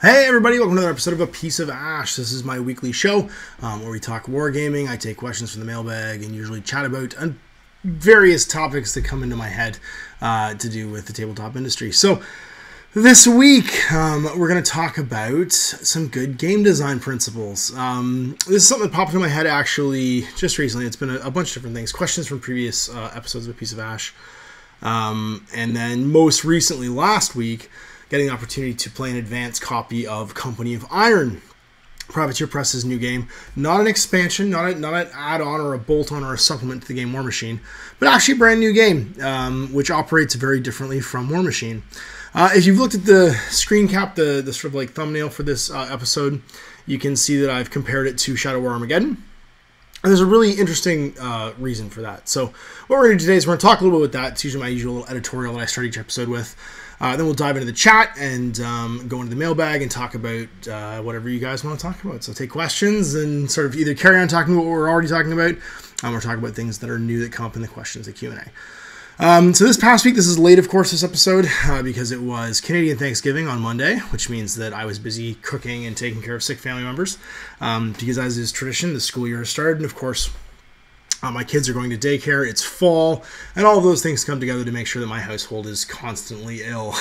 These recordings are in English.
Hey everybody, welcome to another episode of A Piece of Ash. This is my weekly show where we talk wargaming. I take questions from the mailbag and usually chat about various topics that come into my head to do with the tabletop industry. So this week we're going to talk about some good game design principles. This is something that popped into my head actually just recently. It's been a bunch of different things. Questions from previous episodes of A Piece of Ash. And then most recently last week, getting the opportunity to play an advanced copy of Company of Iron, Privateer Press's new game. Not an expansion, not an add-on or a bolt-on or a supplement to the game War Machine, but actually a brand new game, which operates very differently from War Machine. If you've looked at the screen cap, the sort of like thumbnail for this episode, you can see that I've compared it to Shadow War Armageddon. And there's a really interesting reason for that. So what we're going to do today is we're going to talk a little bit about that. It's usually my usual editorial that I start each episode with. Then we'll dive into the chat and go into the mailbag and talk about whatever you guys want to talk about. So take questions and sort of either carry on talking about what we're already talking about or talk about things that are new that come up in the questions, the Q&A. So this past week, this is late, of course, this episode, because it was Canadian Thanksgiving on Monday, which means that I was busy cooking and taking care of sick family members, because as is tradition, the school year has started, and of course, my kids are going to daycare, it's fall, and all of those things come together to make sure that my household is constantly ill.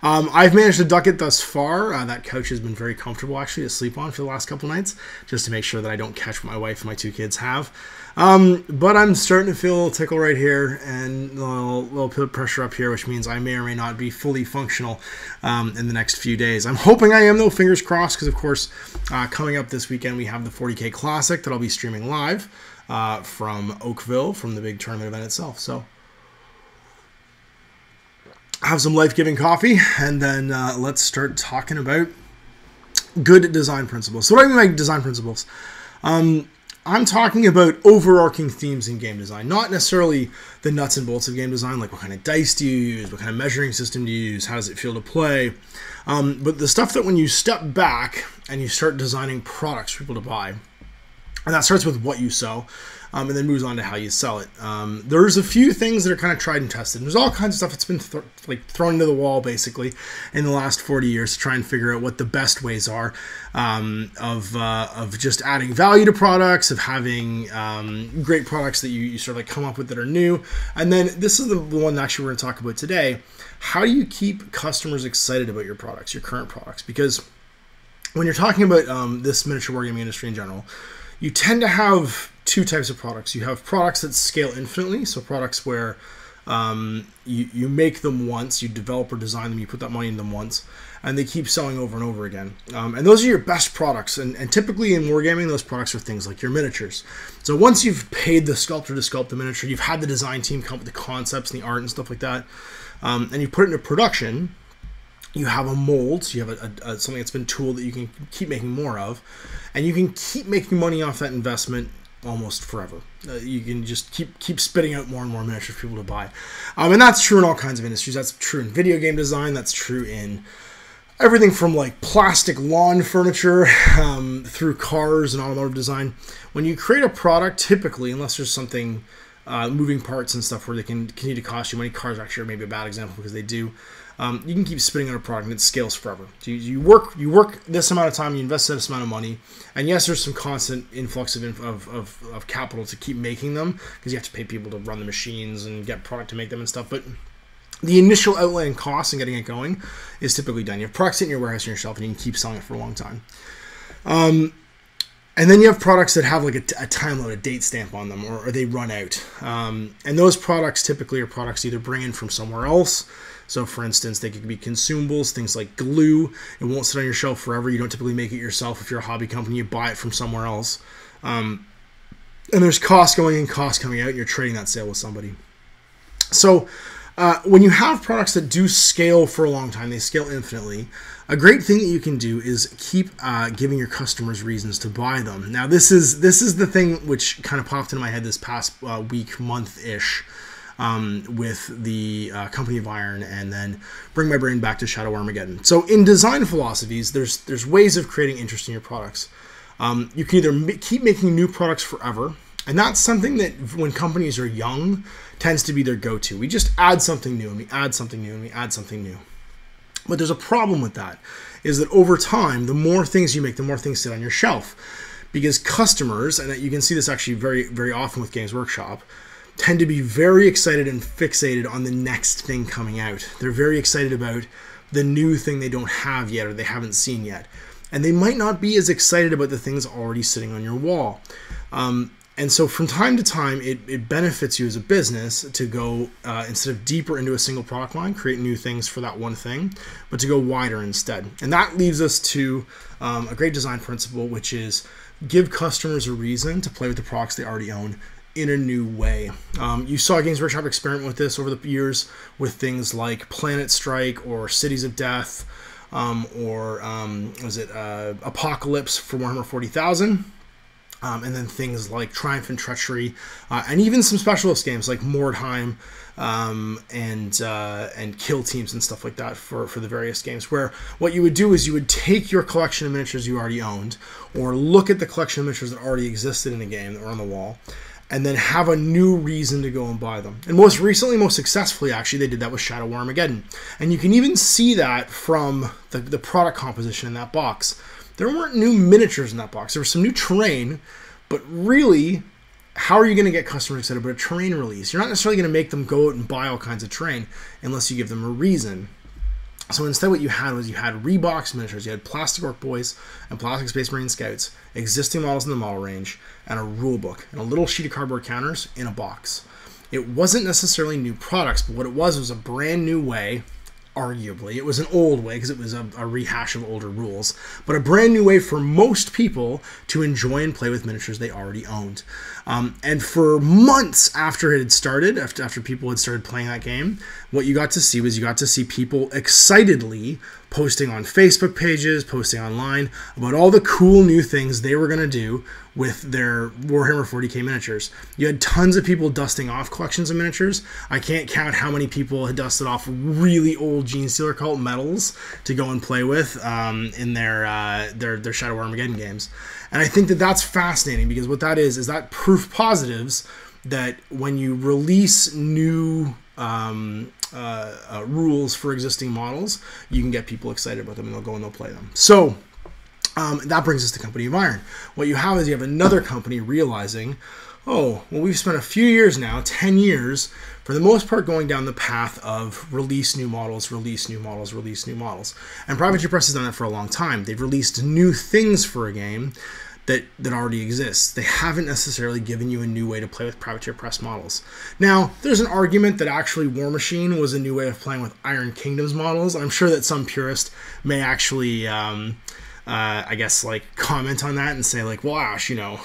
I've managed to duck it thus far. That couch has been very comfortable, actually, to sleep on for the last couple nights, just to make sure that I don't catch what my wife and my two kids have. But I'm starting to feel a little tickle right here and a little pressure up here, which means I may or may not be fully functional in the next few days. I'm hoping I am, though, fingers crossed, because, of course, coming up this weekend, we have the 40K Classic that I'll be streaming live from Oakville, from the big tournament event itself. So have some life-giving coffee, and then let's start talking about good design principles. So what do I mean by design principles? I'm talking about overarching themes in game design, not necessarily the nuts and bolts of game design, like what kind of dice do you use, what kind of measuring system do you use, how does it feel to play, but the stuff that when you step back and you start designing products for people to buy, and that starts with what you sell, and then moves on to how you sell it. There's a few things that are kind of tried and tested. There's all kinds of stuff that's been thrown into the wall, basically, in the last 40 years to try and figure out what the best ways are of just adding value to products, of having great products that you sort of like come up with that are new. And then this is the one actually we're going to talk about today. How do you keep customers excited about your products, your current products? Because when you're talking about this miniature wargaming industry in general, you tend to have two types of products. You have products that scale infinitely, so products where you make them once, you develop or design them, you put that money in them once, and they keep selling over and over again. And those are your best products, and typically in wargaming, those products are things like your miniatures. So once you've paid the sculptor to sculpt the miniature, you've had the design team come up with the concepts and the art and stuff like that, and you put it into production, you have a mold, so you have something that's been tooled that you can keep making more of, and you can keep making money off that investment almost forever. You can just keep spitting out more and more miniatures for people to buy. And that's true in all kinds of industries. That's true in video game design. That's true in everything from like plastic lawn furniture through cars and automotive design. When you create a product, typically, unless there's something moving parts and stuff where they can continue to cost you money, cars actually are maybe a bad example because they do. You can keep spitting out a product and it scales forever. So you work this amount of time, you invest this amount of money, and yes, there's some constant influx of capital to keep making them because you have to pay people to run the machines and get product to make them and stuff. But the initial outlay and cost and getting it going is typically done. You have products sitting in your warehouse on your shelf and you can keep selling it for a long time. And then you have products that have like a time limit, a date stamp on them, or they run out. And those products typically are products either bring in from somewhere else. So for instance, they could be consumables, things like glue. It won't sit on your shelf forever. You don't typically make it yourself. If you're a hobby company, you buy it from somewhere else. And there's costs going in, costs coming out, and you're trading that sale with somebody. So when you have products that do scale for a long time, they scale infinitely, a great thing that you can do is keep giving your customers reasons to buy them. Now, this is the thing which kind of popped into my head this past week, month-ish, with the Company of Iron, and then bring my brain back to Shadow Armageddon. So in design philosophies, there's ways of creating interest in your products. You can either keep making new products forever, and that's something that when companies are young tends to be their go-to. We just add something new, and we add something new, and we add something new. But there's a problem with that. is that over time, the more things you make, the more things sit on your shelf. Because customers, and you can see this actually very, very often with Games Workshop, tend to be very excited and fixated on the next thing coming out. They're very excited about the new thing they don't have yet or they haven't seen yet. And they might not be as excited about the things already sitting on your wall. And so from time to time, it benefits you as a business to go, instead of deeper into a single product line, create new things for that one thing, but to go wider instead. And that leads us to a great design principle, which is give customers a reason to play with the products they already own in a new way. You saw Games Workshop experiment with this over the years with things like Planet Strike or Cities of Death, or Apocalypse for Warhammer 40,000. And then things like Triumph and Treachery, and even some specialist games like Mordheim, and Kill Teams and stuff like that for the various games, where what you would do is you would take your collection of miniatures you already owned, or look at the collection of miniatures that already existed in a game that were on the wall, and then have a new reason to go and buy them. And most recently, most successfully, actually, they did that with Shadow War Armageddon. And you can even see that from the product composition in that box. There weren't new miniatures in that box. There was some new terrain, but really, how are you going to get customers excited about a terrain release? You're not necessarily going to make them go out and buy all kinds of terrain unless you give them a reason. So instead what you had was you had rebox miniatures. You had Plastic Orc Boys and Plastic Space Marine Scouts, existing models in the model range, and a rule book, and a little sheet of cardboard counters in a box. It wasn't necessarily new products, but what it was a brand new way. Arguably, it was an old way because it was a rehash of older rules, but a brand new way for most people to enjoy and play with miniatures they already owned. And for months after it had started, after people had started playing that game, what you got to see was you got to see people excitedly posting on Facebook pages, posting online about all the cool new things they were going to do with their Warhammer 40k miniatures. You had tons of people dusting off collections of miniatures. I can't count how many people had dusted off really old Gene Stealer Cult medals to go and play with in their Shadow War Armageddon games. And I think that that's fascinating, because what that is that proof positives that when you release new rules for existing models, you can get people excited about them and they'll go and they'll play them. So that brings us to Company of Iron. What you have is you have another company realizing, oh, well, we've spent a few years now, 10 years, for the most part, going down the path of release new models, release new models, release new models. And Privateer Press has done that for a long time. They've released new things for a game that already exists. They haven't necessarily given you a new way to play with Privateer Press models. Now, there's an argument that actually War Machine was a new way of playing with Iron Kingdoms models. I'm sure that some purist may actually, I guess, like, comment on that and say, like, well, Ash, you know,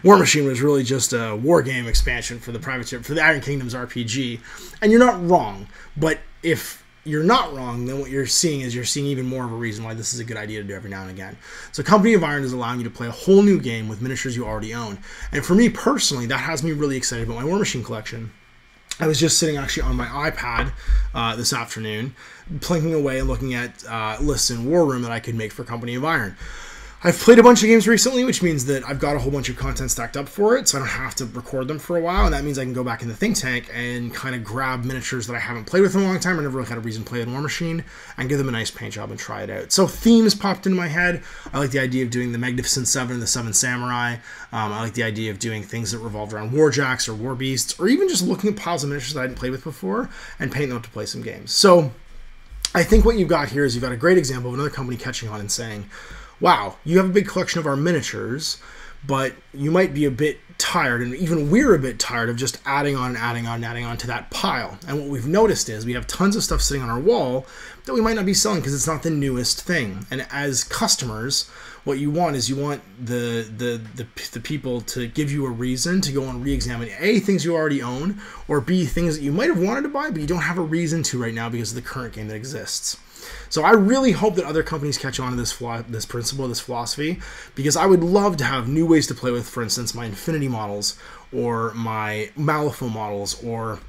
War Machine was really just a war game expansion for the Iron Kingdoms RPG. And you're not wrong, but if you're not wrong, then what you're seeing is even more of a reason why this is a good idea to do every now and again. So Company of Iron is allowing you to play a whole new game with miniatures you already own. And for me personally, that has me really excited about my War Machine collection. I was just sitting actually on my iPad this afternoon, plinking away and looking at lists in War Room that I could make for Company of Iron. I've played a bunch of games recently, which means that I've got a whole bunch of content stacked up for it, so I don't have to record them for a while, and that means I can go back in the think tank and kind of grab miniatures that I haven't played with in a long time, or never really had a reason to play in War Machine, and give them a nice paint job and try it out. So themes popped into my head. I like the idea of doing the Magnificent Seven and the Seven Samurai. I like the idea of doing things that revolved around Warjacks or War Beasts, or even just looking at piles of miniatures that I hadn't played with before and painting them up to play some games. So I think what you've got here is you've got a great example of another company catching on and saying, wow, you have a big collection of our miniatures, but you might be a bit tired, and even we're a bit tired of just adding on and adding on and adding on to that pile. And what we've noticed is we have tons of stuff sitting on our wall that we might not be selling because it's not the newest thing. And as customers, what you want is you want the people to give you a reason to go and re-examine A, things you already own, or B, things that you might have wanted to buy but you don't have a reason to right now because of the current game that exists. So I really hope that other companies catch on to this principle, this philosophy, because I would love to have new ways to play with, for instance, my Infinity models or my Malifaux models, or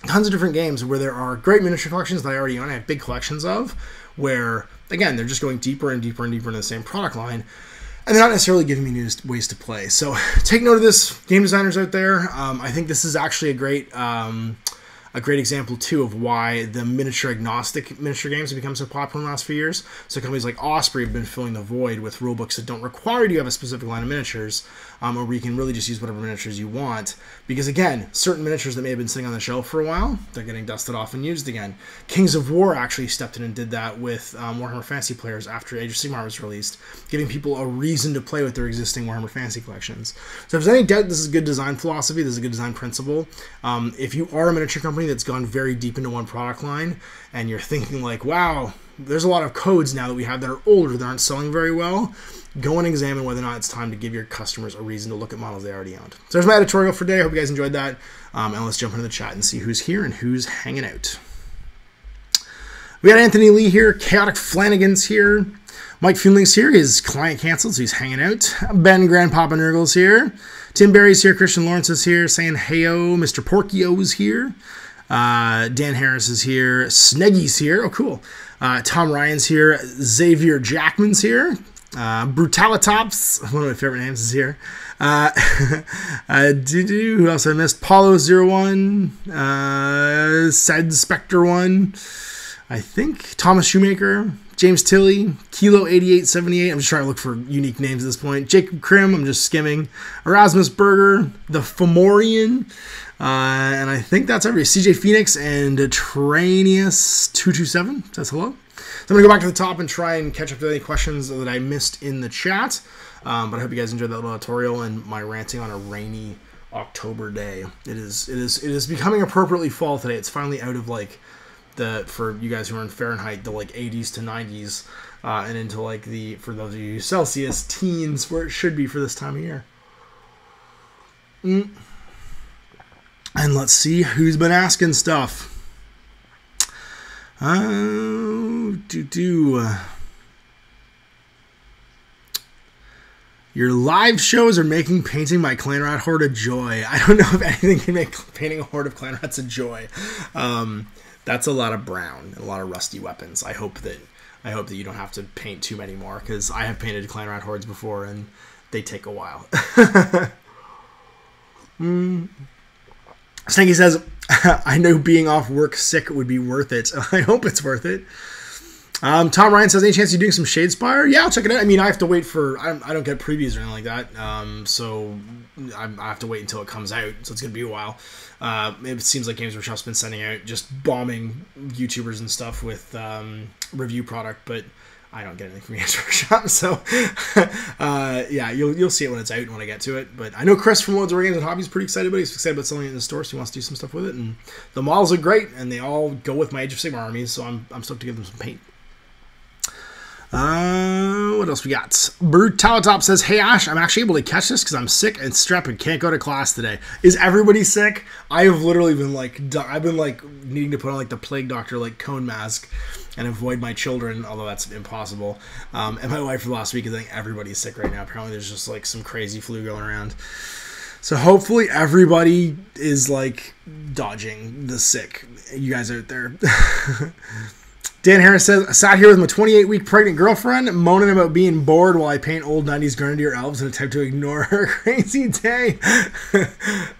tons of different games where there are great miniature collections that I already own. I have big collections of, where, again, they're just going deeper and deeper and deeper into the same product line, and they're not necessarily giving me new ways to play. So take note of this, game designers out there. I think this is actually a great a great example too of why the miniature agnostic miniature games have become so popular in the last few years. So companies like Osprey have been filling the void with rulebooks that don't require you to have a specific line of miniatures, or where you can really just use whatever miniatures you want. Because again, certain miniatures that may have been sitting on the shelf for a while, they're getting dusted off and used again. Kings of War actually stepped in and did that with Warhammer Fantasy players after Age of Sigmar was released, giving people a reason to play with their existing Warhammer Fantasy collections. So if there's any doubt this is good design philosophy, this is a good design principle. If you are a miniature company that's gone very deep into one product line and you're thinking like, wow, there's a lot of codes now that we have that are older that aren't selling very well, go and examine whether or not it's time to give your customers a reason to look at models they already owned. So there's my editorial for today. I hope you guys enjoyed that. And let's jump into the chat and see who's here and who's hanging out. We got Anthony Lee here. Chaotic Flanagan's here. Mike Fielding's here. His client canceled, so he's hanging out. Ben Grandpapa Nurgle's here. Tim Berry's here. Christian Lawrence is here. Saying heyo. Mr. Porkio's here. Dan Harris is here. Sneggy's here. Oh, cool. Tom Ryan's here. Xavier Jackman's here. Brutalitops, one of my favorite names, is here. Who else I missed? Paulo01. Said Spectre1. I think. Thomas Shoemaker. James Tilley. Kilo8878. I'm just trying to look for unique names at this point. Jacob Krim. I'm just skimming. Erasmus Berger. The Fomorian. And I think that's everybody. CJ Phoenix and Tranius227 says hello. So I'm going to go back to the top and try and catch up to any questions that I missed in the chat. But I hope you guys enjoyed that little tutorial and my ranting on a rainy October day. It is becoming appropriately fall today. It's finally out of like for you guys who are in Fahrenheit, the like 80s to 90s, and into like the, for those of you Celsius, teens, where it should be for this time of year. And let's see who's been asking stuff. Your live shows are making painting my Clanrat Horde a joy. I don't know if anything can make painting a horde of Clanrats a joy. That's a lot of brown and a lot of rusty weapons. I hope that you don't have to paint too many more, because I have painted Clanrat hordes before and they take a while. Snakey says, I know being off work sick would be worth it. I hope it's worth it. Tom Ryan says, any chance you're doing some Shadespire? Yeah, I'll check it out. I mean, I have to wait for, I don't get previews or anything like that. So I have to wait until it comes out. So it's going to be a while. It seems like Games Workshop's been sending out, just bombing YouTubers and stuff with review product, but I don't get anything from Games Workshop. So yeah, you'll see it when it's out and when I get to it. But I know Chris from Loads of War Games and Hobbies is pretty excited about it. He's excited about selling it in the store, so he wants to do some stuff with it. And the models are great, and they all go with my Age of Sigmar armies, so I'm stoked to give them some paint. What else we got? Brutalotop says, hey Ash, I'm actually able to catch this because I'm sick and strep and can't go to class today. Is everybody sick? I have literally been like, I've been like needing to put on like the plague doctor like cone mask and avoid my children, although that's impossible. And my wife for the last week is like, everybody's sick right now. Apparently there's just like some crazy flu going around. So hopefully everybody is like dodging the sick. You guys out there. Dan Harris says, I sat here with my 28-week pregnant girlfriend, moaning about being bored while I paint old 90s Grenadier elves in an attempt to ignore her crazy day.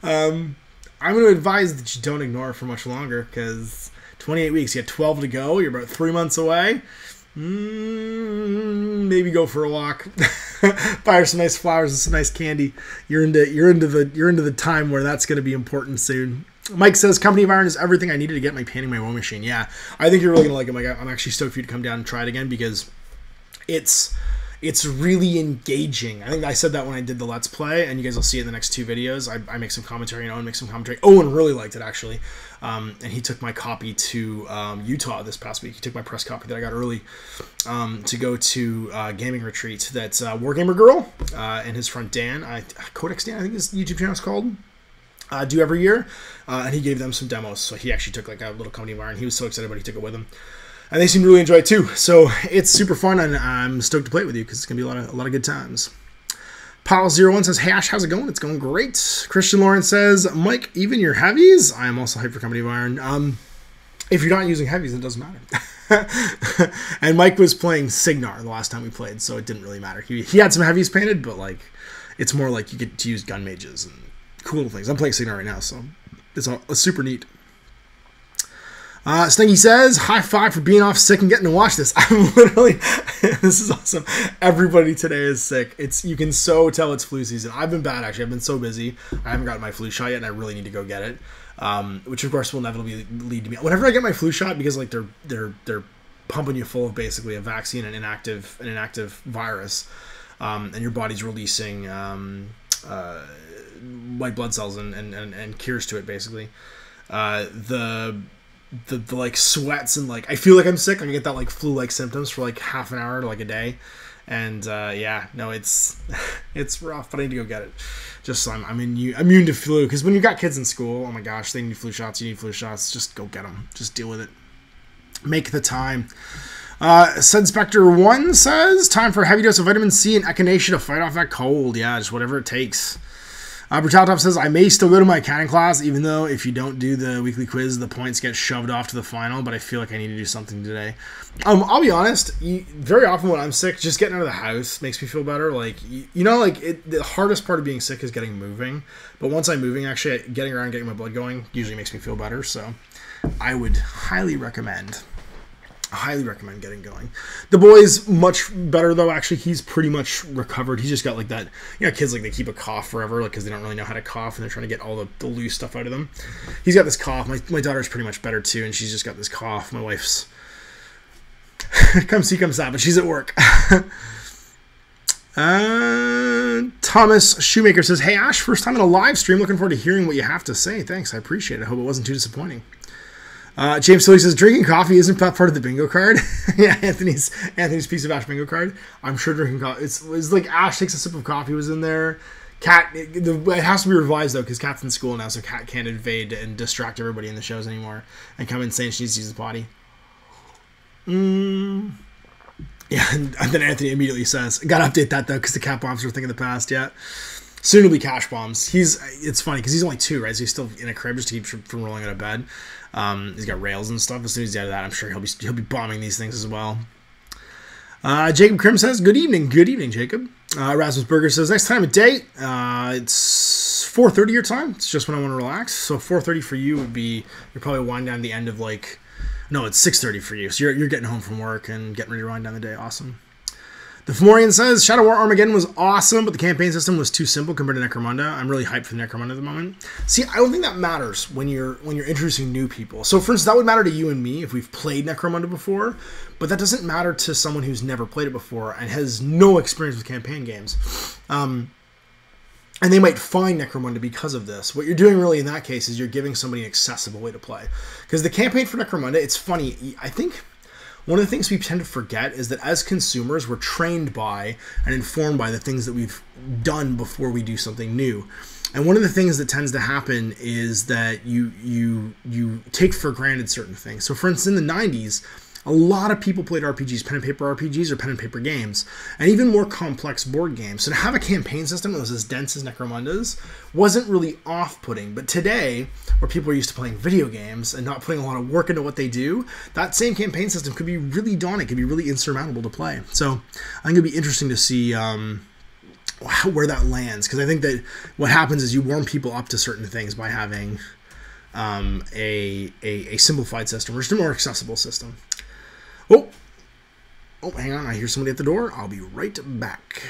I'm going to advise that you don't ignore her for much longer, because 28 weeks, you have 12 to go, you're about 3 months away. Maybe go for a walk. Buy her some nice flowers and some nice candy. You're into the time where that's going to be important soon. Mike says, Company of Iron is everything I needed to get my painting my own machine. Yeah, I think you're really going to like it, Mike. I'm actually stoked for you to come down and try it again, because it's really engaging. I think I said that when I did the Let's Play, and you guys will see it in the next 2 videos. I make some commentary, and Owen makes some commentary. Owen really liked it, actually. And he took my copy to Utah this past week. He took my press copy that I got early to go to a gaming retreat that Wargamer Girl and his friend Dan, Codex Dan, I think his YouTube channel is called, do every year, and he gave them some demos. So he actually took like a little Company of Iron. He was so excited about it, he took it with him, and they seem to really enjoy it too. So it's super fun, and I'm stoked to play it with you, because it's gonna be a lot of good times. Powell01 says, hey Ash, how's it going? It's going great. Christian Lawrence says, Mike, even your heavies? I am also hyped for Company of Iron. If you're not using heavies, it doesn't matter. And Mike was playing Signar the last time we played, so it didn't really matter. He had some heavies painted, but like it's more like you get to use gun mages and cool things. I'm playing Signar right now, so it's super neat. Stinky says, high five for being off sick and getting to watch this. I'm literally, this is awesome. Everybody today is sick. You can so tell it's flu season. I've been bad, actually. I've been so busy. I haven't gotten my flu shot yet, and I really need to go get it. Which of course will inevitably lead to me. Whenever I get my flu shot, because like they're pumping you full of basically a vaccine, an inactive virus, and your body's releasing white blood cells and cures to it, basically. The like sweats and like I feel like I'm sick. I get that like flu-like symptoms for like half an hour to like a day, and yeah, no, it's rough. But I need to go get it. Just so I'm immune to flu, because when you got kids in school, oh my gosh, they need flu shots. You need flu shots. Just go get them. Just deal with it. Make the time. Said Spectre 1 says, time for a heavy dose of vitamin C and echinacea to fight off that cold. Yeah, just whatever it takes. Brutal Top says, I may still go to my accounting class, even though if you don't do the weekly quiz, the points get shoved off to the final, but I feel like I need to do something today. I'll be honest, very often when I'm sick, just getting out of the house makes me feel better. Like, the hardest part of being sick is getting moving, but once I'm moving, actually, getting around, getting my blood going usually makes me feel better, so I would highly recommend getting going. The boy's much better, though. Actually, he's pretty much recovered. He's just got like that, kids like they keep a cough forever, like because they don't really know how to cough and they're trying to get all the loose stuff out of them. He's got this cough. My daughter's pretty much better too, and she's just got this cough. My wife's come see, come stop, but she's at work. Thomas Shoemaker says, hey Ash, first time in a live stream. Looking forward to hearing what you have to say. Thanks, I appreciate it. I hope it wasn't too disappointing. James Tilly says, drinking coffee isn't that part of the bingo card? Yeah, Anthony's piece of Ash bingo card. I'm sure drinking coffee. It's like Ash takes a sip of coffee was in there. Cat, it has to be revised though, because Cat's in school now, so Cat can't invade and distract everybody in the shows anymore and come in saying she needs to use the potty. Yeah, and then Anthony immediately says, gotta update that though, because the cat bombs are a thing of the past. Yeah. Soon it'll be cash bombs. It's funny because he's only 2, right? So he's still in a crib just to keep from rolling out of bed. He's got rails and stuff. As soon as he's out of that, I'm sure he'll be bombing these things as well. Jacob Krim says, good evening, Jacob. Rasmus Berger says, next time of date, it's 4:30 your time. It's just when I want to relax. So 4:30 for you would be, you're probably winding down the end of like, no, it's 6:30 for you. So you're getting home from work and getting ready to wind down the day. Awesome. The Fomorian says, Shadow War Armageddon was awesome, but the campaign system was too simple compared to Necromunda. I'm really hyped for Necromunda at the moment. See, I don't think that matters when you're introducing new people. So, for instance, that would matter to you and me if we've played Necromunda before, but that doesn't matter to someone who's never played it before and has no experience with campaign games. And they might find Necromunda because of this. What you're doing really in that case is you're giving somebody an accessible way to play. Because the campaign for Necromunda, it's funny, I think one of the things we tend to forget is that as consumers, we're trained by and informed by the things that we've done before we do something new. And one of the things that tends to happen is that you take for granted certain things. So for instance, in the 90s, a lot of people played RPGs, pen and paper RPGs or pen and paper games, and even more complex board games. So to have a campaign system that was as dense as Necromunda's wasn't really off-putting. But today, where people are used to playing video games and not putting a lot of work into what they do, that same campaign system could be really daunting, could be really insurmountable to play. So I think it'd be interesting to see where that lands, because I think that what happens is you warm people up to certain things by having a simplified system or just a more accessible system. Oh, hang on. I hear somebody at the door. I'll be right back.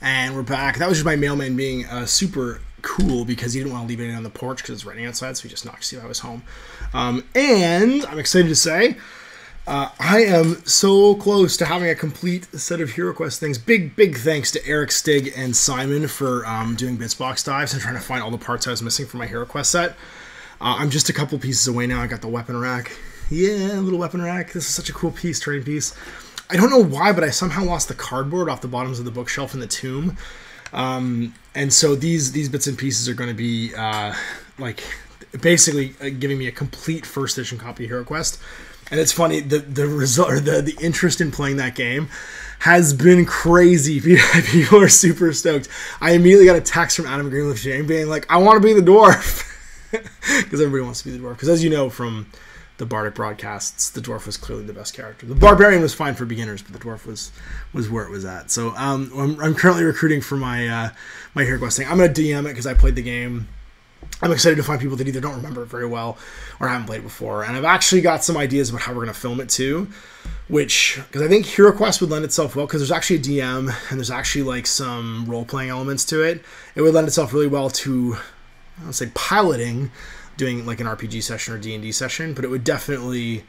And we're back. That was just my mailman being super cool because he didn't want to leave anything on the porch because it's raining outside, so he just knocked to see if I was home. And I'm excited to say I am so close to having a complete set of HeroQuest things. Big thanks to Eric, Stig, and Simon for doing Bitsbox dives and trying to find all the parts I was missing for my HeroQuest set. I'm just a couple pieces away now. I got the weapon rack. Yeah, a little weapon rack. This is such a cool piece, terrain piece. I don't know why, but I somehow lost the cardboard off the bottoms of the bookshelf in the tomb. And so these bits and pieces are going to be like basically giving me a complete first edition copy of HeroQuest. And it's funny, the result, or the interest in playing that game has been crazy. People are super stoked. I immediately got a text from Adam Greenleaf Jane being like, I want to be the dwarf. Because everybody wants to be the dwarf. Because as you know from the Bardic broadcasts, the dwarf was clearly the best character. The barbarian was fine for beginners, but the dwarf was where it was at. So I'm currently recruiting for my my HeroQuest thing. I'm going to DM it because I played the game. I'm excited to find people that either don't remember it very well or haven't played it before. And I've actually got some ideas about how we're going to film it too, because I think HeroQuest would lend itself well, because there's actually a DM and there's actually like some role-playing elements to it. It would lend itself really well to, I would say, piloting, doing like an RPG session or D&D session, but it would definitely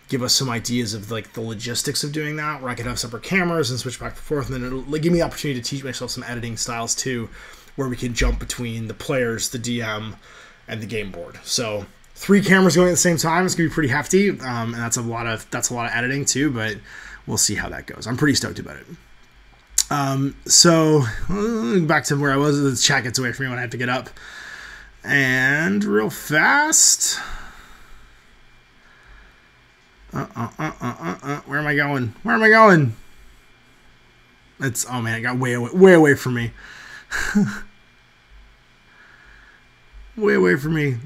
give us some ideas of like the logistics of doing that, where I could have separate cameras and switch back and forth, and then it'll like, give me the opportunity to teach myself some editing styles too, where we can jump between the players, the DM, and the game board. So 3 cameras going at the same time is gonna be pretty hefty, and that's a lot of editing too, but we'll see how that goes. I'm pretty stoked about it. So back to where I was. The chat gets away from me when I have to get up. And real fast. Where am I going? Where am I going? Oh man, it got way away from me. Way away from me.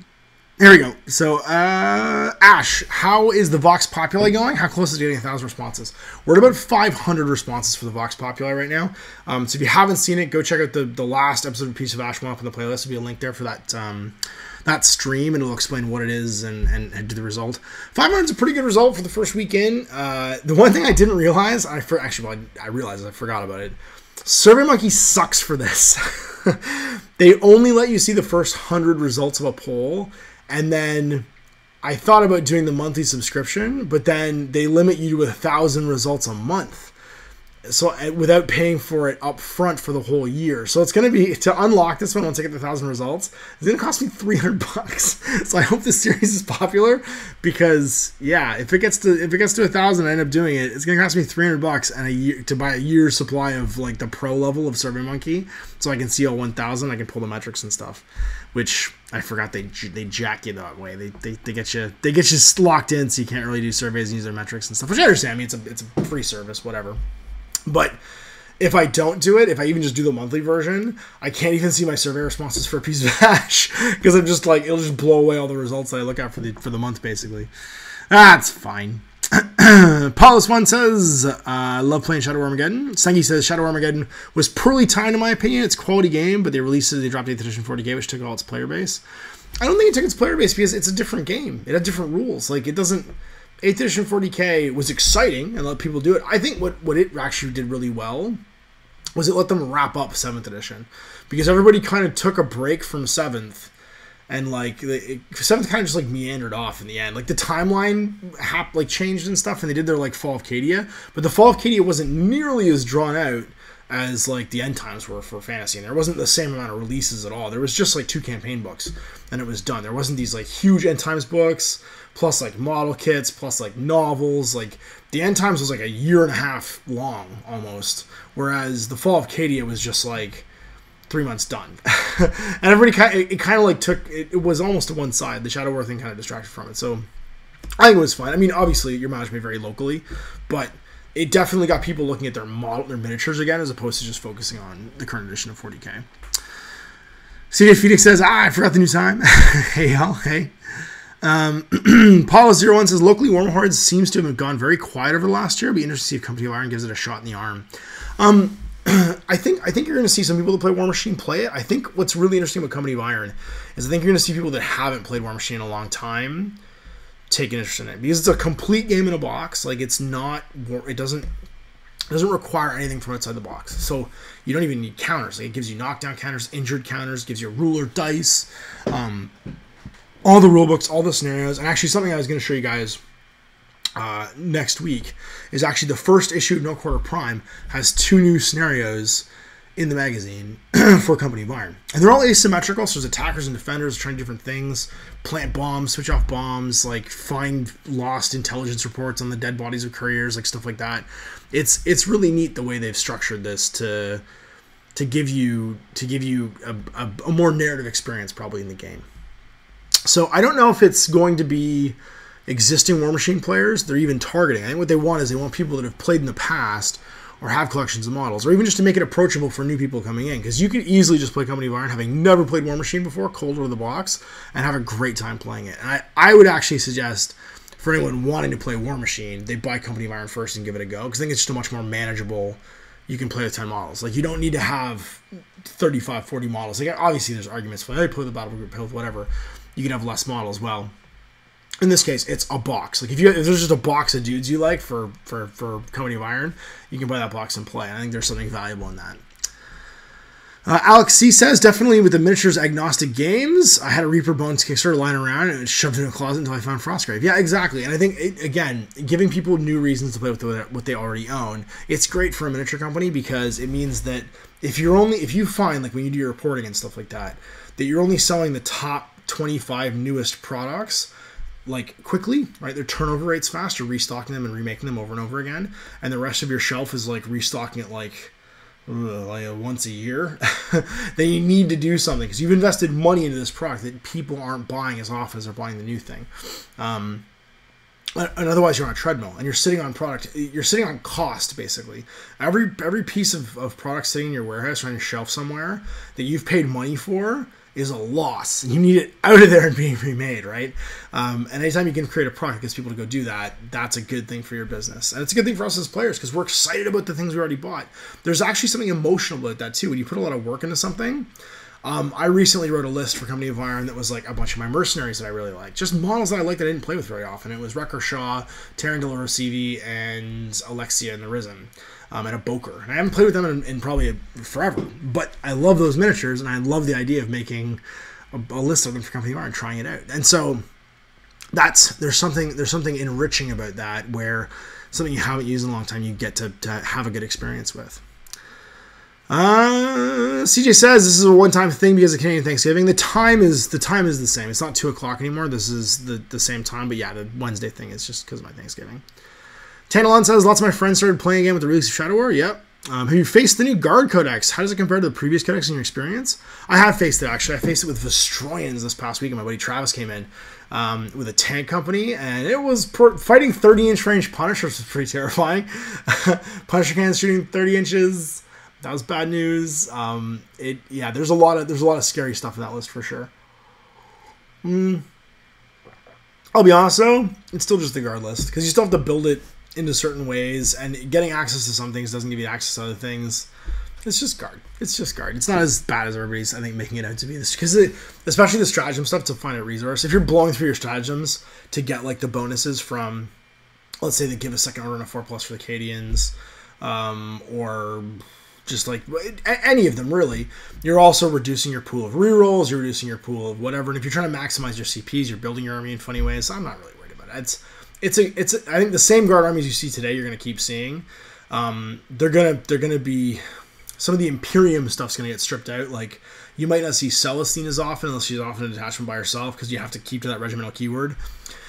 Here we go. So, Ash, how is the Vox Populi going? How close is it to getting 1,000 responses? We're at about 500 responses for the Vox Populi right now. So if you haven't seen it, go check out the last episode of Piece of Ash one up in the playlist. There'll be a link there for that stream, and it'll explain what it is and do the result. 500 is a pretty good result for the first weekend. The one thing I didn't realize, I realized I forgot about it. SurveyMonkey sucks for this. They only let you see the first 100 results of a poll. And then I thought about doing the monthly subscription, but then they limit you to 1,000 results a month. So without paying for it up front for the whole year. So it's going to be, to unlock this one once I get the 1,000 results, it's going to cost me $300. So I hope this series is popular, because yeah, if it gets to 1,000, I end up doing it. It's going to cost me $300 and a year to buy a year's supply of like the pro level of SurveyMonkey, so I can see all 1,000. I can pull the metrics and stuff, which I forgot they jack you that way. They get you locked in, so you can't really do surveys and use their metrics and stuff. Which I understand. I mean, it's a free service, whatever. But if I don't do it, if I even just do the monthly version, I can't even see my survey responses for a piece of Ash, because I'm just like, it'll just blow away all the results that I look at for the month, basically. That's fine. Paulus1 says, love playing Shadow Armageddon. Sengi says, Shadow Armageddon was poorly timed in my opinion. It's a quality game, but they dropped 8th edition 40k, which took all its player base. I don't think it took its player base because it's a different game. It had different rules. Like, it doesn't... 8th edition 40k was exciting and let people do it. I think what it actually did really well was it let them wrap up 7th edition, because everybody kind of took a break from 7th, and like 7th kind of just like meandered off in the end. Like the timeline changed and stuff, and they did their like Fall of Cadia, but the Fall of Cadia wasn't nearly as drawn out as like the end times were for fantasy, and there wasn't the same amount of releases at all. There was just like 2 campaign books and it was done. There wasn't these like huge end times books plus like model kits plus like novels. Like the end times was like a year and a half long almost, whereas the Fall of Cadia was just like 3 months done. And everybody it was almost to one side. The Shadow War thing kind of distracted from it, so I think it was fun. I mean, obviously you're managed very locally, but it definitely got people looking at their miniatures again, as opposed to just focusing on the current edition of 40k. CJ Phoenix says, I forgot the new time. Hey, y'all. Hey. Paul01 says, locally, Warmahordes seems to have gone very quiet over the last year. It'll be interesting to see if Company of Iron gives it a shot in the arm. I think you're going to see some people that play War Machine play it. I think what's really interesting about Company of Iron is I think you're going to see people that haven't played War Machine in a long time take an interest in it, because it's a complete game in a box. Like, it's not, it doesn't It doesn't require anything from outside the box. So you don't even need counters. Like, it gives you knockdown counters, injured counters, gives you a ruler, dice, all the rulebooks, all the scenarios. And actually something I was going to show you guys next week is actually the first issue of No Quarter Prime has 2 new scenarios in the magazine for Company of Iron. And they're all asymmetrical, so there's attackers and defenders trying different things, plant bombs, switch off bombs, like find lost intelligence reports on the dead bodies of couriers, like stuff like that. It's really neat the way they've structured this to give you a more narrative experience probably in the game. So I don't know if it's going to be existing War Machine players they're even targeting. I think what they want is they want people that have played in the past or have collections of models, or even just to make it approachable for new people coming in. Because you could easily just play Company of Iron having never played War Machine before, cold out of the box, and have a great time playing it. And I would actually suggest for anyone wanting to play War Machine, they buy Company of Iron first and give it a go, because I think it's just a much more manageable. You can play with 10 models. Like, you don't need to have 35, 40 models. Like, obviously there's arguments for, hey, play the Battle Group, play with whatever. You can have less models. Well, in this case, it's a box. Like, if there's just a box of dudes you like for Company of Iron, you can buy that box and play. I think there's something valuable in that. Alex C says, definitely with the miniatures agnostic games, I had a Reaper Bones Kickstarter lying around and it was shoved in a closet until I found Frostgrave. Yeah, exactly. And I think, again, giving people new reasons to play with what they already own, it's great for a miniature company because it means that if you find, like when you do your reporting and stuff like that you're only selling the top 25 newest products, like quickly, right? Their turnover rate's faster, restocking them and remaking them over and over again, and the rest of your shelf is like restocking it like once a year. Then you need to do something because you've invested money into this product that people aren't buying as often as they're buying the new thing. And otherwise you're on a treadmill and you're sitting on product, you're sitting on cost basically. Every piece of product sitting in your warehouse or on your shelf somewhere that you've paid money for is a loss. You need it out of there and being remade, right? And anytime you can create a product that gets people to go do that, that's a good thing for your business. And it's a good thing for us as players because we're excited about the things we already bought. There's actually something emotional about that too. When you put a lot of work into something, I recently wrote a list for Company of Iron that was like a bunch of my mercenaries that I really liked. Just models that I liked that I didn't play with very often. It was Wrecker Shaw, Terran Delorosivi, and Alexia and the Risen. And a Boker. And I haven't played with them in probably forever. But I love those miniatures, and I love the idea of making a list of them for Company of Iron and trying it out. And so there's something enriching about that, where something you haven't used in a long time you get to have a good experience with. CJ says this is a one-time thing because of Canadian Thanksgiving. The time is the same. It's not 2 o'clock anymore. This is the same time. But yeah, the Wednesday thing is just because of my Thanksgiving. Tantalon says, lots of my friends started playing again with the release of Shadow War. Yep. Have you faced the new Guard Codex? How does it compare to the previous Codex in your experience? I have faced it, actually. I faced it with Vestroyans this past week, and my buddy Travis came in with a tank company, and it was fighting 30-inch range Punishers was pretty terrifying. Punisher cannons shooting 30 inches. That was bad news. There's a lot of scary stuff in that list for sure. I'll be honest though, it's still just the Guard list because you still have to build it into certain ways, and getting access to some things doesn't give you access to other things. It's just Guard. It's just Guard. It's not as bad as everybody's, I think, making it out to be. This because especially the stratagem stuff to find a resource. If you're blowing through your stratagems to get like the bonuses from, let's say they give a second order and a 4+ for the Cadians, or just like any of them really, you're also reducing your pool of rerolls. You're reducing your pool of whatever. And if you're trying to maximize your CPs, you're building your army in funny ways. I'm not really worried about it. I think the same Guard armies you see today, you're going to keep seeing. They're gonna be, some of the Imperium stuff's going to get stripped out. Like, you might not see Celestine as often unless she's often a detachment by herself because you have to keep to that regimental keyword.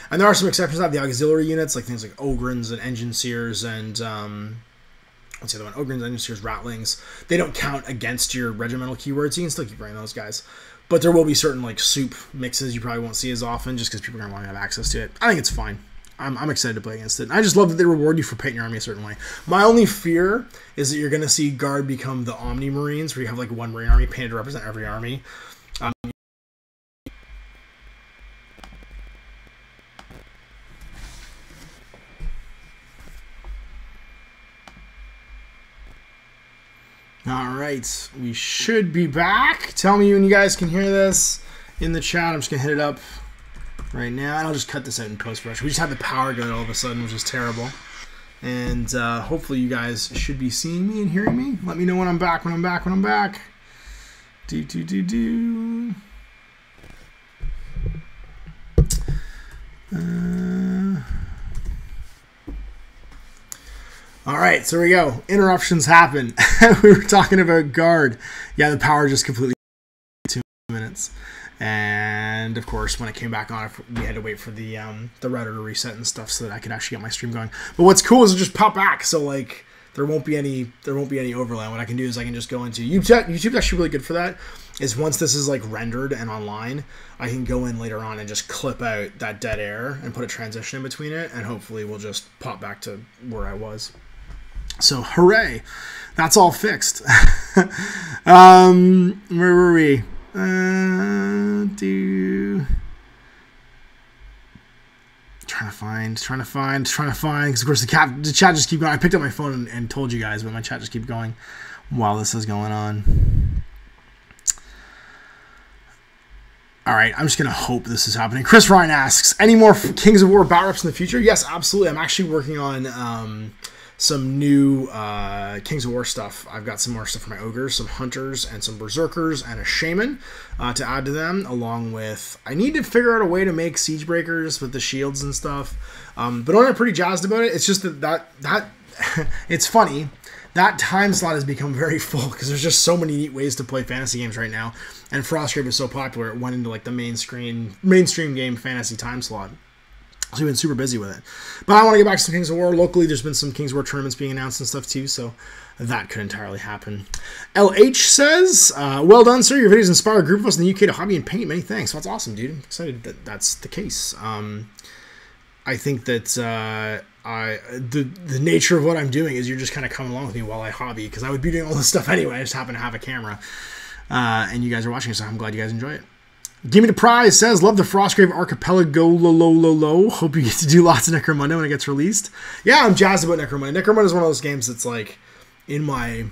And there are some exceptions to that. The auxiliary units, like things like Ogrins and Engine Seers and what's the other one? Ogrins, Engine Seers, Rattlings. They don't count against your regimental keywords. You can still keep running those guys. But there will be certain like soup mixes you probably won't see as often just because people are going to want to have access to it. I think it's fine. I'm excited to play against it. I just love that they reward you for painting your army a certain way. My only fear is that you're going to see Guard become the Omni Marines, where you have like one Marine army painted to represent every army. All right, we should be back. Tell me when you guys can hear this in the chat. I'm just going to hit it up right now, and I'll just cut this out in post-production. We just had the power go all of a sudden, which is terrible. And hopefully you guys should be seeing me and hearing me. Let me know when I'm back, when I'm back, when I'm back. All right, so here we go. Interruptions happen. We were talking about guard. Yeah, the power just completely 2 minutes. And of course, when it came back on, we had to wait for the router to reset and stuff so that I could actually get my stream going. But what's cool is it'll just pop back, so like there won't be any overlay. What I can do is I can just go into YouTube. YouTube's actually really good for that. Is once this is like rendered and online, I can go in later on and just clip out that dead air and put a transition in between it, and hopefully we'll just pop back to where I was. So hooray, that's all fixed. Where were we? Trying to find, because of course the chat just keep going. I picked up my phone and told you guys, but my chat just keep going while this is going on. All right, I'm just going to hope this is happening. Chris Ryan asks, any more Kings of War bat reps in the future? Yes, absolutely. I'm actually working on some new Kings of War stuff. I've got some more stuff for my ogres, some hunters, and some berserkers, and a shaman to add to them, along with... I need to figure out a way to make siege breakers with the shields and stuff. But I'm pretty jazzed about it. It's just that it's funny. That time slot has become very full because there's just so many neat ways to play fantasy games right now. And Frostgrave is so popular, it went into like the mainstream game fantasy time slot. So we've been super busy with it. But I want to get back to some Kings of War. Locally, there's been some Kings of War tournaments being announced and stuff too, so that could entirely happen. LH says, well done, sir. Your videos inspire a group of us in the UK to hobby and paint. Many thanks. Well, that's awesome, dude. I'm excited that that's the case. I think that the nature of what I'm doing is you're just kind of coming along with me while I hobby, because I would be doing all this stuff anyway. I just happen to have a camera. And you guys are watching, so I'm glad you guys enjoy it. Give me the prize says, love the Frostgrave Archipelago lo. Hope you get to do lots of Necromunda when it gets released. Yeah, I'm jazzed about Necromunda. Necromunda is one of those games that's like in my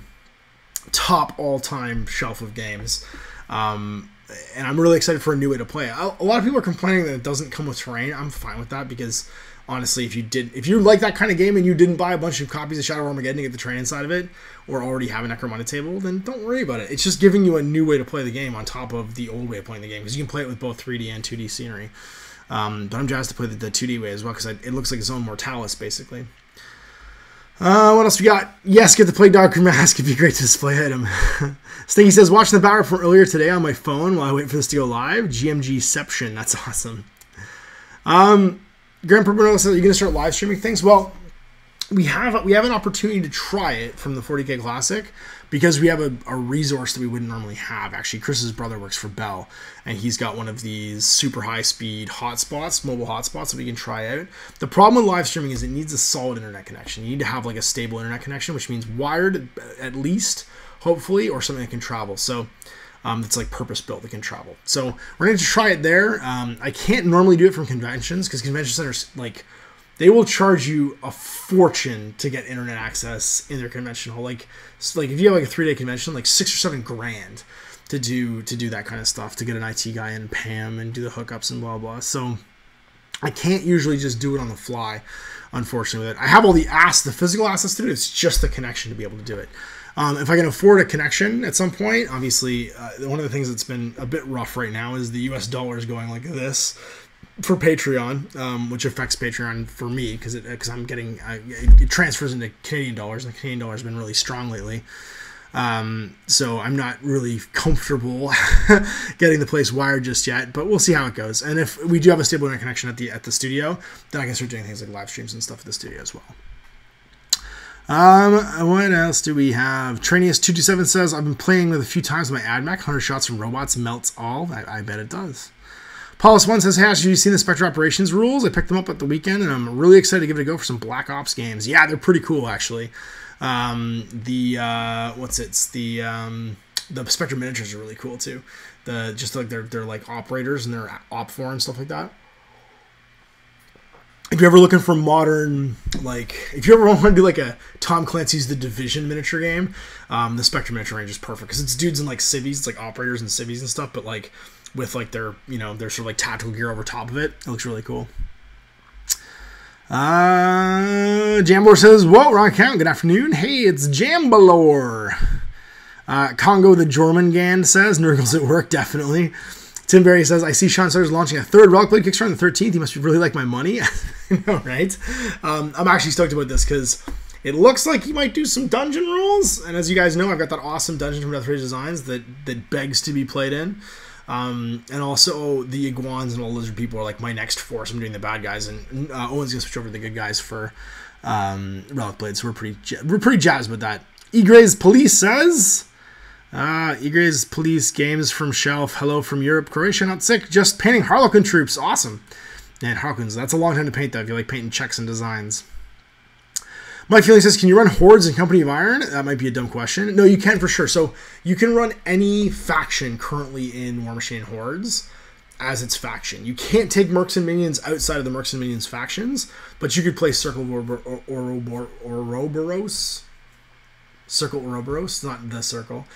top all-time shelf of games. And I'm really excited for a new way to play it. A lot of people are complaining that it doesn't come with terrain. I'm fine with that because honestly, if you like that kind of game and you didn't buy a bunch of copies of Shadow of Armageddon to get the terrain inside of it, or already have a Necromunda table, then don't worry about it. It's just giving you a new way to play the game on top of the old way of playing the game, because you can play it with both 3D and 2D scenery. But I'm jazzed to play the 2D way as well, because it looks like its own Mortalis, basically. What else we got? Yes, get the Plague Doctor mask. It'd be great to display item. Stinky says, watching the battle from earlier today on my phone while I wait for this to go live. GMGception. That's awesome. Grand Purple says, are you going to start live streaming things? Well, we have an opportunity to try it from the 40K Classic, because we have a resource that we wouldn't normally have. Actually, Chris's brother works for Bell, and he's got one of these super high-speed hotspots, mobile hotspots that we can try out. The problem with live streaming is it needs a solid internet connection. You need to have like a stable internet connection, which means wired at least, hopefully, or something that can travel. So that's like purpose-built that can travel. So we're going to try it there. I can't normally do it from conventions, because convention centers, like, they will charge you a fortune to get internet access in their convention hall. Like if you have like a 3-day convention, like $6 or $7 grand to do that kind of stuff, to get an IT guy and Pam and do the hookups and blah blah. So I can't usually just do it on the fly, unfortunately. With it, I have all the physical assets to do it. It's just the connection to be able to do it. If I can afford a connection at some point, obviously, one of the things that's been a bit rough right now is the US dollar is going like this for Patreon, which affects Patreon for me because I'm getting it transfers into Canadian dollars, and the Canadian dollar has been really strong lately. So I'm not really comfortable getting the place wired just yet, but we'll see how it goes. And if we do have a stable internet connection at the studio, then I can start doing things like live streams and stuff at the studio as well. What else do we have? Trainius227 says, I've been playing with a few times with my AdMech. 100 shots from robots melts all. I bet it does. Paulus1 says, hey, Ash, have you seen the Spectre Operations rules? I picked them up at the weekend, and I'm really excited to give it a go for some Black Ops games. Yeah, they're pretty cool, actually. The Spectre miniatures are really cool, too. Just like they're like operators, and they're op4 and stuff like that. If you're ever looking for modern, like, if you ever want to do like a Tom Clancy's The Division miniature game, the Spectre miniature range is perfect, because it's dudes in like civvies, it's like operators and civvies and stuff, but like with like their, their sort of like tactical gear over top of it. It looks really cool. Jambor says, whoa, wrong account. Good afternoon. Hey, it's Jambalore. Congo the Jormungand says, Nurgle's at work, definitely. Tim Berry says, I see Sean Sutter's launching a third Relic Blade Kickstarter on the 13th. He must really like my money. I know, right? I'm actually stoked about this because it looks like he might do some dungeon rules. And as you guys know, I've got that awesome dungeon from Death Rage Designs that begs to be played in. And also the Iguans and all lizard people are like my next force. I'm doing the bad guys, and Owen's gonna switch over to the good guys for Relic Blade. So we're pretty jazzed with that. Egray's Police says, Egray's Police games from shelf. Hello from Europe, Croatia. Not sick. Just painting Harlequin troops. Awesome. Man, Harlequins. That's a long time to paint though. If you like painting checks and designs. Mike Feeling says, can you run Hordes in Company of Iron? That might be a dumb question. No, you can for sure. So you can run any faction currently in War Machine Hordes as its faction. You can't take Mercs and Minions outside of the Mercs and Minions factions, but you could play Circle Ouroboros. Circle Ouroboros, not the Circle.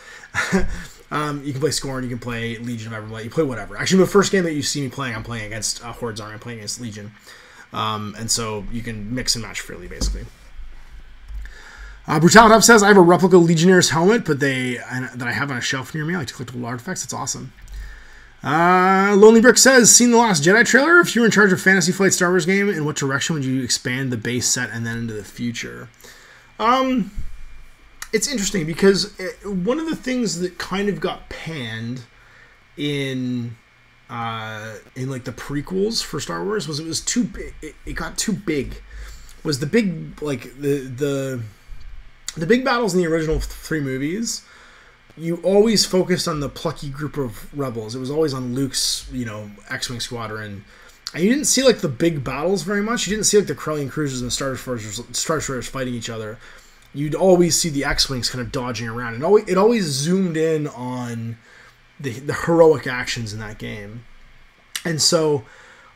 You can play Scorn, you can play Legion of Everblight, you play whatever. Actually, the first game that you see me playing, I'm playing against Hordes Army, I'm playing against Legion. And so you can mix and match freely, basically. Brutality Up says, I have a replica Legionnaire's helmet, but that I have on a shelf near me. I like to collect little artifacts. It's awesome. Lonely Brick says, seen the Last Jedi trailer? If you were in charge of Fantasy Flight Star Wars game, in what direction would you expand the base set and then into the future? It's interesting because one of the things that kind of got panned in like the prequels for Star Wars was it was too big. It got too big. Was the big like the big battles in the original 3 movies, you always focused on the plucky group of rebels. It was always on Luke's, X-Wing squadron. And you didn't see, like, the big battles very much. You didn't see, like, the Corellian cruisers and the Star Destroyers fighting each other. You'd always see the X-Wings kind of dodging around. And it always zoomed in on the heroic actions in that game. And so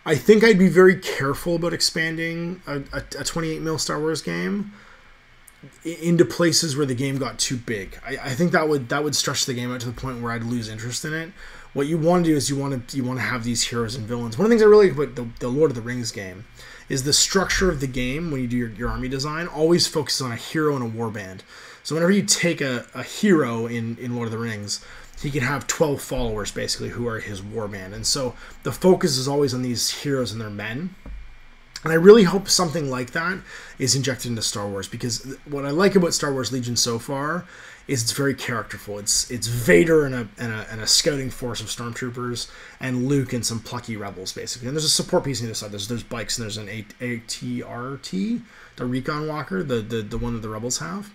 I think I'd be very careful about expanding a 28mm Star Wars game into places where the game got too big. I think that would stretch the game out to the point where I'd lose interest in it. What you want to do is you want to have these heroes and villains. One of the things I really like about the Lord of the Rings game is the structure of the game when you do your army design always focuses on a hero and a warband. So whenever you take a hero in Lord of the Rings, he can have 12 followers basically who are his warband. And so the focus is always on these heroes and their men. And I really hope something like that is injected into Star Wars, because what I like about Star Wars Legion so far is it's very characterful. It's Vader and a scouting force of stormtroopers, and Luke and some plucky rebels basically. And there's a support piece on the other side. There's bikes and there's an ATRT, the Recon Walker, the one that the rebels have.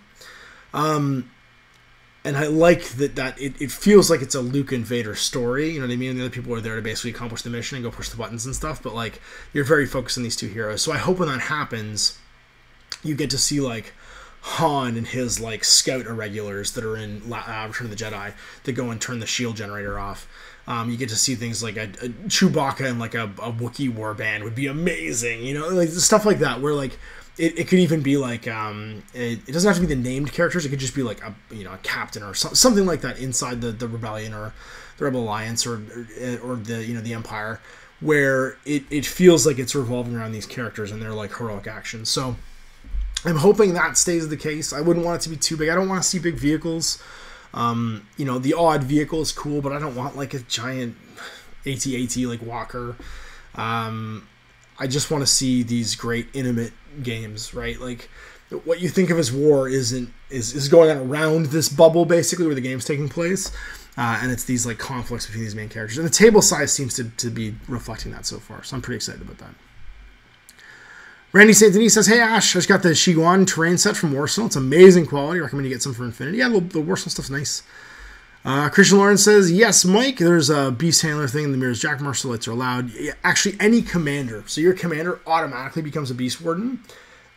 And I like that it feels like it's a Luke and Vader story, you know what I mean? And the other people are there to basically accomplish the mission and go push the buttons and stuff, but like you're very focused on these two heroes. So I hope when that happens, you get to see like Han and his like scout irregulars that are in Return of the Jedi that go and turn the shield generator off. You get to see things like a Chewbacca and like a Wookiee warband would be amazing, like stuff like that where like it could even be like it doesn't have to be the named characters. It could just be like a captain or something like that inside the rebellion or the Rebel Alliance or the the Empire, where it feels like it's revolving around these characters and their like heroic actions. So I'm hoping that stays the case. I wouldn't want it to be too big. I don't want to see big vehicles. The odd vehicle is cool, but I don't want like a giant AT-AT like Walker. I just want to see these great intimate games, right? Like what you think of as war is going on around this bubble basically where the game's taking place, and it's these like conflicts between these main characters, and the table size seems to be reflecting that so far. So I'm pretty excited about that. Randy St. Denis says, hey Ash, I just got the Shiguan terrain set from Warsaw. It's amazing quality. I recommend you get some for Infinity. Yeah, the Warsaw stuff's nice. Christian Lawrence says, yes, Mike, there's a beast handler thing in the mirrors. Jack Marshall lights are allowed. Actually, any commander. So your commander automatically becomes a beast warden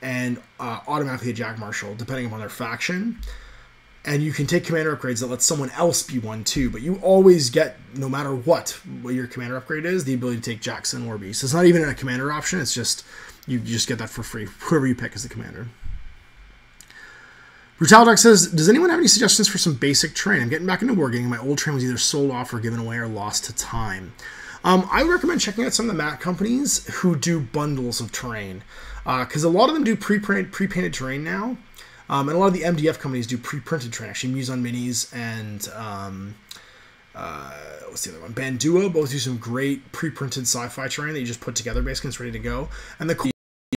and automatically a Jack Marshall, depending upon their faction. And you can take commander upgrades that let someone else be one too. But you always get, no matter what your commander upgrade is, the ability to take Jackson or beast. It's not even a commander option. It's just, you just get that for free, whoever you pick as the commander. Brutaldoc says, does anyone have any suggestions for some basic terrain? I'm getting back into wargaming. My old terrain was either sold off or given away or lost to time. I recommend checking out some of the mat companies who do bundles of terrain, because a lot of them do pre-painted terrain now, and a lot of the MDF companies do pre-printed terrain. Actually, Muson Minis and what's the other one? Bandua both do some great pre-printed sci-fi terrain that you just put together basically, it's ready to go. And the